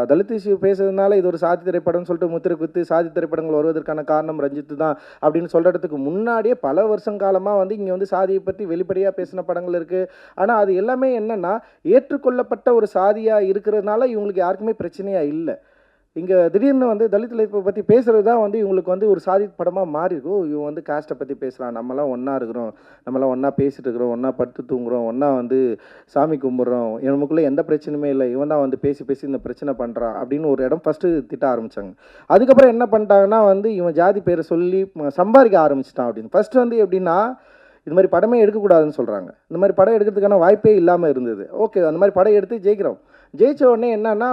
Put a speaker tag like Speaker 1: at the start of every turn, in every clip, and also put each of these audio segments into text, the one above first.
Speaker 1: Dalit issue பேசுறதுனால இது ஒரு சாதி திரைப்படம்னு சொல்லிட்டு முத்திரை குத்தி சாதி திரைப்படங்கள் வருவதற்கான காரணம் ரஞ்சித் தான் அப்படின்னு சொல்கிறதுக்கு முன்னாடியே பல வருஷம் காலமாக வந்து இங்கே வந்து சாதியை பற்றி வெளிப்படையாக பேசின படங்கள் இருக்குது. ஆனால் அது எல்லாமே என்னென்னா ஏற்றுக்கொள்ளப்பட்ட ஒரு சாதியாக இருக்கிறதுனால இவங்களுக்கு யாருக்குமே பிரச்சனையாக இல்லை. இங்கே திடீர்னு வந்து தலித் லைஃப்பை பற்றி பேசுகிறது தான் வந்து இவங்களுக்கு வந்து ஒரு சாதி படமாக மாறி இருக்கும். இவங்க வந்து காஸ்ட்டை பற்றி பேசலாம், நம்மலாம் ஒன்றா இருக்கிறோம், நம்மளாம் ஒன்றா பேசிகிட்டு இருக்கிறோம், ஒன்றா படுத்து தூங்குறோம், ஒன்றா வந்து சாமி கும்பிட்றோம், நமக்குள்ளே எந்த பிரச்சனையுமே இல்லை, இவன் தான் வந்து பேசி பேசி இந்த பிரச்சனை பண்ணுறான் அப்படின்னு ஒரு இடம் ஃபஸ்ட்டு திட்ட ஆரம்பித்தாங்க. அதுக்கப்புறம் என்ன பண்ணிட்டாங்கன்னா வந்து இவன் ஜாதி பேரை சொல்லி சம்பாதிக்க ஆரம்பிச்சிட்டான் அப்படின்னு. ஃபஸ்ட்டு வந்து எப்படின்னா இது மாதிரி படமே எடுக்கக்கூடாதுன்னு சொல்கிறாங்க. இந்த மாதிரி படம் எடுக்கிறதுக்கான வாய்ப்பே இல்லாமல் இருந்தது. ஓகே, அந்த மாதிரி படம் எடுத்து ஜெயிக்கிறோம். ஜெயித்த உடனே என்னன்னா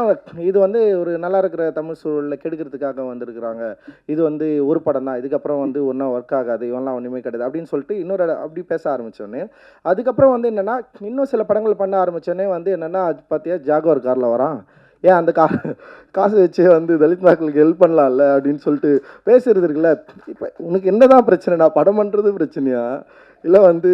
Speaker 1: இது வந்து ஒரு நல்லா இருக்கிற தமிழ் சூழலில் கெடுக்கிறதுக்காக வந்திருக்கிறாங்க, இது வந்து ஒரு படம் தான், இதுக்கப்புறம் வந்து ஒன்றும் ஒர்க் ஆகாது, இவன்லாம் ஒன்றுமே கிடையாது அப்படின்னு சொல்லிட்டு இன்னொரு அப்படி பேச ஆரம்பித்தோடனே அதுக்கப்புறம் வந்து என்னென்னா இன்னும் சில படங்கள் பண்ண ஆரம்பித்தோடனே வந்து என்னென்னா பார்த்தியா ஜாகுவார் காரில் வரான், ஏன் அந்த காசு வச்சே வந்து தலித் மக்களுக்கு ஹெல்ப் பண்ணலாம்ல அப்படின்னு சொல்லிட்டு பேசுறது இருக்குல்ல. இப்போ உனக்கு என்ன தான் பிரச்சனைனா படம் பண்ணுறது பிரச்சனையா இல்லை வந்து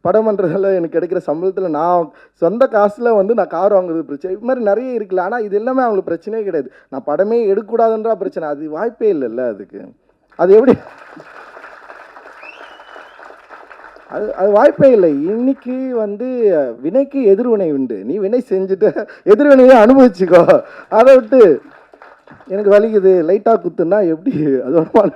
Speaker 1: படம் பண்ணுறதால எனக்கு கிடைக்கிற சம்பளத்தில் நான் சொந்த காசில் வந்து நான் கார் வாங்குறது பிரச்சனை, இது மாதிரி நிறைய இருக்குல்ல. ஆனால் இது எல்லாமே அவங்களுக்கு பிரச்சனையே கிடையாது. நான் படமே எடுக்கக்கூடாதுன்றா பிரச்சனை, அது வாய்ப்பே இல்லைல்ல. அதுக்கு அது எப்படி அது வாய்ப்பே இல்லை. இன்னைக்கு வந்து வினைக்கு எதிர்வினை உண்டு, நீ வினை செஞ்சுட்டு எதிர்வினையை அனுபவிச்சுக்கோ. அதை விட்டு எனக்கு வலிக்குது லைட்டாக குத்துன்னா எப்படி அதோட